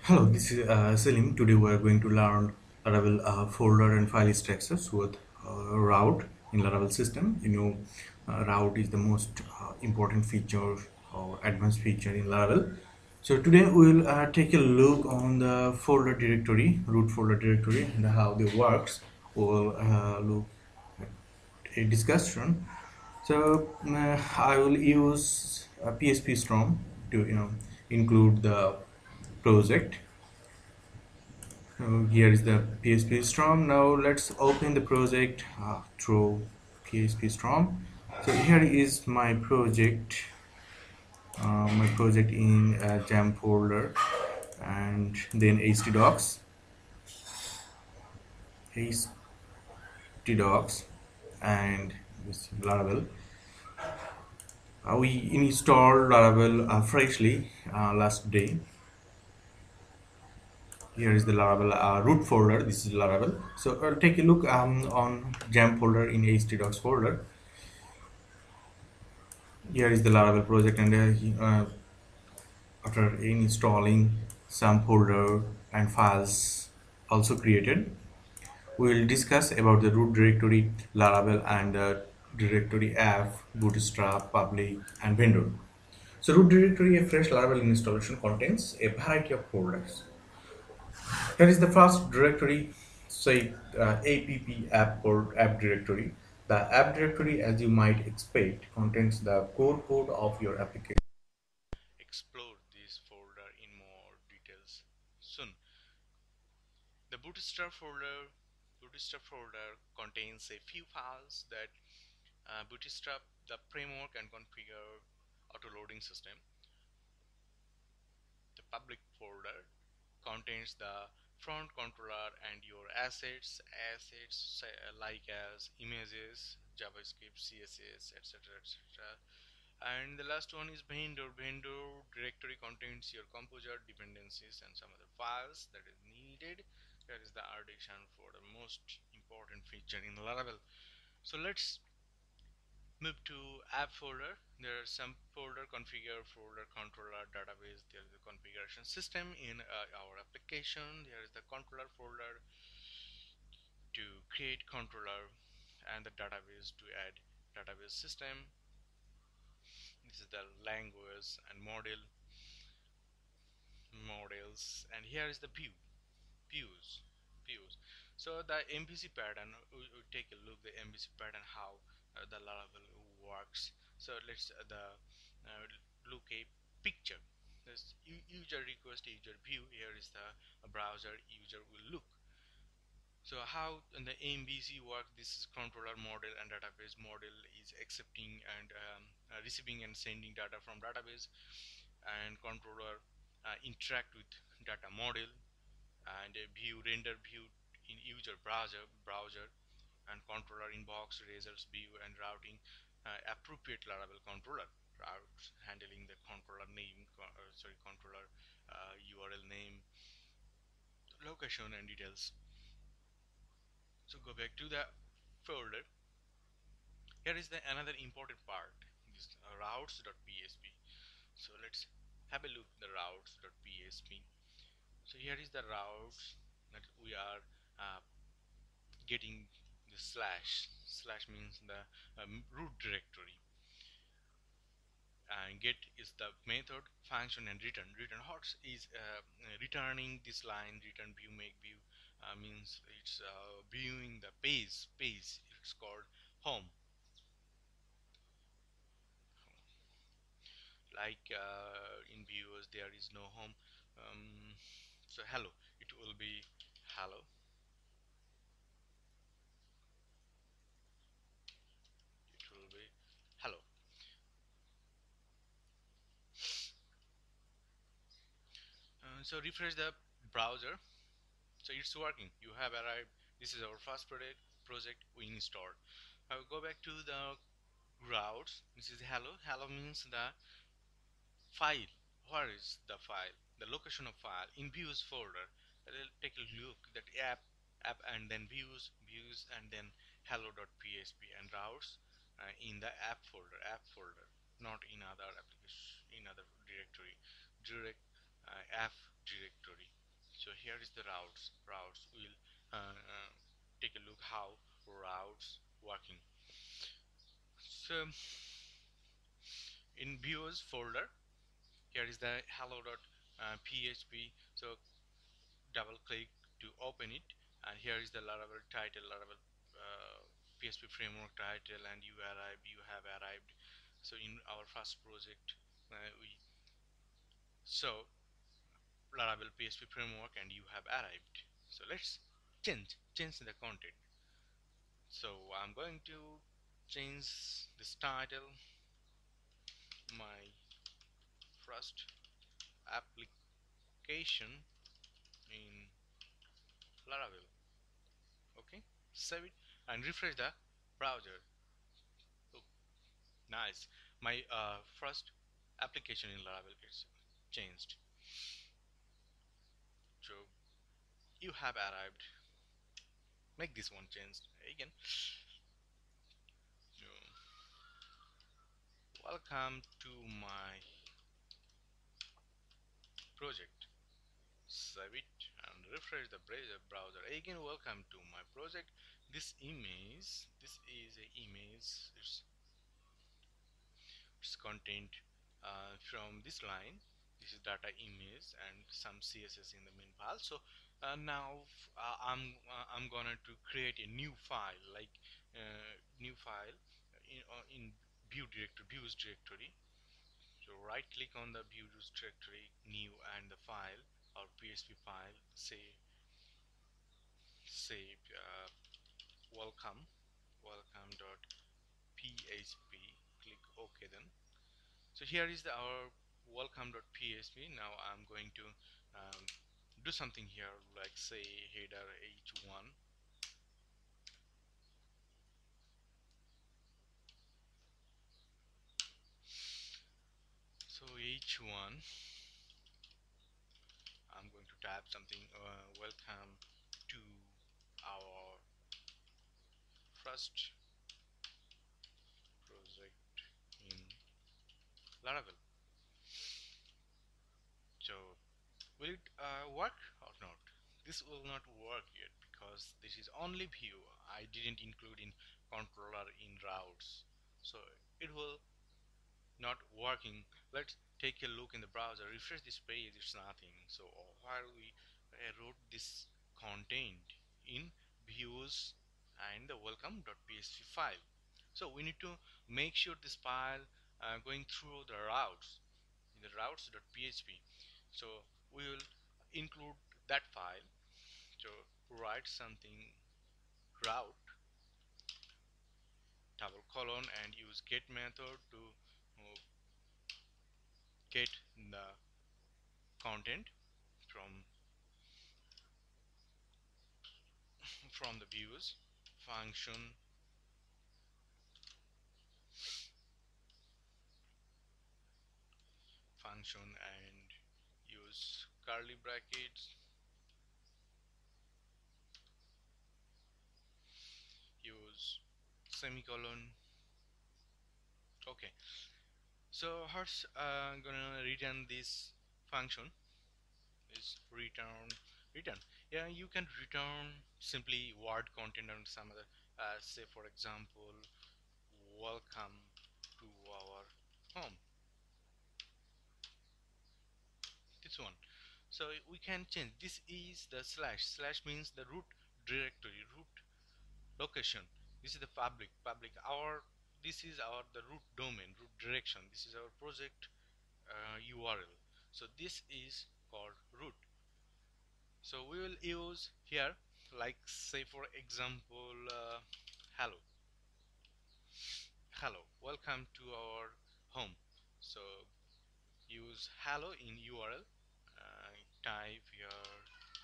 Hello, this is Selim. Today we are going to learn Laravel folder and file structures with route in Laravel system. Route is the most important feature or advanced feature in Laravel. So today we will take a look on the folder directory, root folder directory, and how they works. We'll look at a discussion. So I will use PSP Storm to include the project. So here is the PSP Storm. Now let's open the project through PSP Storm. So here is my project in jam folder, and then htdocs, and this Laravel. We installed Laravel freshly last day. Here is the Laravel root folder. This is Laravel. So I'll take a look on jam folder in htdocs folder. Here is the Laravel project, and after installing some folder and files also created, we will discuss about the root directory Laravel and the directory app, bootstrap, public, and vendor. So root directory, a fresh Laravel installation, contains a variety of folders. Here is the first directory, say app directory. The app directory, as you might expect, contains the core code of your application. Explore this folder in more details soon. The Bootstrap folder contains a few files that Bootstrap the framework and configure auto-loading system. The public folder contains the front controller and your assets like as images, JavaScript, CSS, etc., etc. And the last one is vendor directory contains your composer dependencies and some other files that is needed. That is the addition for the most important feature in Laravel. So let's move to app folder. There are some folder configure, folder controller, database. There is the configuration system in our application. There is the controller folder to create controller, and the database to add database system. This is the language and models, and here is the views. So the MVC pattern, we take a look the MVC pattern, how the Laravel works. So let's look a picture. This user request, user view. Here is the browser user will look. So how in the MVC work? This is controller model and database model is accepting and receiving and sending data from database, and controller interact with data model, and a view render view in user browser, and controller inbox results view, and routing appropriate Laravel controller routes handling the controller name, controller URL name, location, and details. So go back to the folder. Here is the another important part, this routes.php. So let's have a look at the routes.php. So here is the routes that we are uh, getting. The slash means the root directory, and get is the method, function, and return hot is returning this line. Return view make view means it's viewing the page. It's called home. Like in viewers there is no home. So hello, it will be hello. It will be hello. So refresh the browser. So it's working. You have arrived. This is our first project we installed. I will go back to the routes. This is hello means the file. Where is the file? The location of file in views folder. I'll take a look that app, and then views, and then hello.php, and routes in the app folder, not in other application, in other directory, direct app directory. So here is the routes will take a look how routes working. So in viewers folder, here is the hello.php. So double click to open it, and here is the Laravel title, Laravel PHP framework title, and you have arrived. So in our first project, we so Laravel PHP framework, and you have arrived. So let's change the content. So I'm going to change this title, my first application in Laravel. Okay, save it and refresh the browser. Oh, nice. My first application in Laravel is changed. So you have arrived. Make this one changed again. So, welcome to my project. Save it and refresh the browser again. Welcome to my project. This is a image. It's content from this line. This is data image and some css in the main file. So now I'm gonna to create a new file, like new file in views directory. So right click on the views directory, new, and the file or PHP file, say welcome.php. Click OK then. So here is our welcome.php. Now I'm going to um, do something here, like say header h1. So h1, I'm going to type something, welcome to our first project in Laravel. So will it work or not? This will not work yet because this is only view. I didn't include in controller in routes. So it will not working. Let's take a look in the browser. Refresh this page. It's nothing. So while we wrote this content in views and the welcome.php file. So we need to make sure this file going through the routes in the routes.php. So we will include that file. So write something route double colon and use get method to get the content from the views function and use curly brackets, use semicolon. Okay, so here's gonna return this function is return. Yeah, you can return simply word content and some other, say for example, welcome to our home, this one. So we can change, this is the slash means the root directory, root location. This is the public our this is our the root domain, root direction. This is our project URL. So this is called root. So we will use here, like say for example, hello, welcome to our home. So use hello in URL, type your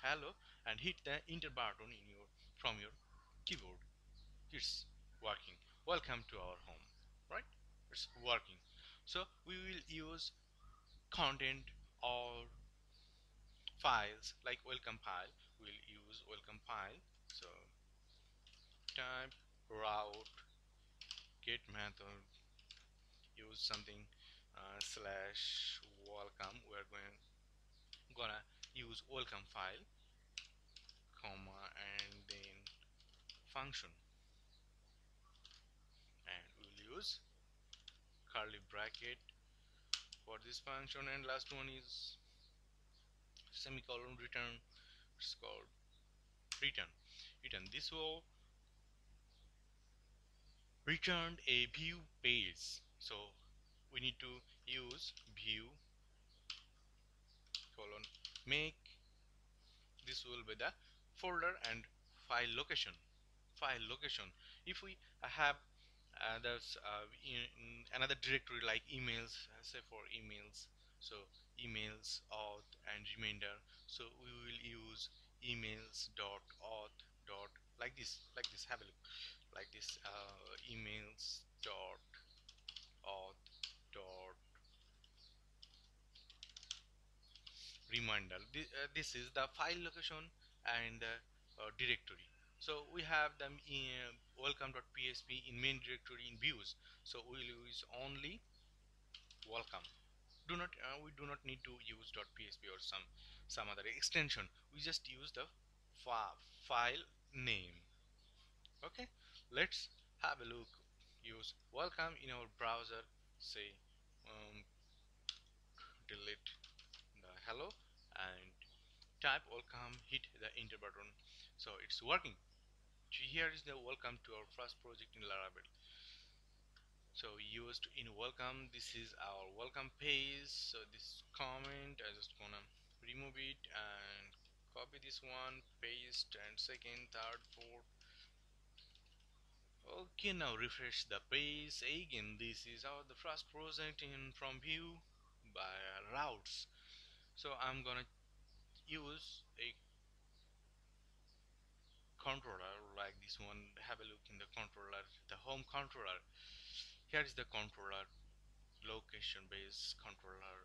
hello and hit the enter button in your from your keyboard. It's working. Welcome to our home, right? It's working. So we will use content or files, like welcome file. We'll use welcome file. So type route get method, use something slash welcome. We're gonna use welcome file, comma, and then function, and we'll use curly bracket for this function, and last one is semicolon return. It's called return. This will return a view page. So we need to use view colon make. This will be the folder and file location. If we have there's in another directory like emails, say for emails, so emails auth and remainder, so we will use emails dot auth dot like this, have a look, like this, emails dot auth dot reminder. This is the file location and directory. So we have them in welcome.php in main directory in views. So we will use only welcome. We do not need to use .php or some other extension. We just use the file name. Okay, let's have a look. Use welcome in our browser. Say um, delete the hello and type welcome, hit the enter button. So it's working. Here is the welcome to our first project in Laravel. So used in welcome, this is our welcome page. So this comment, I just gonna remove it and copy this one, paste, and second, third, fourth. Okay, now refresh the page again. This is our the first project in from view by routes. So I'm gonna use a controller like this one. Have a look in the controller, the home controller. Here is the controller, location based controller,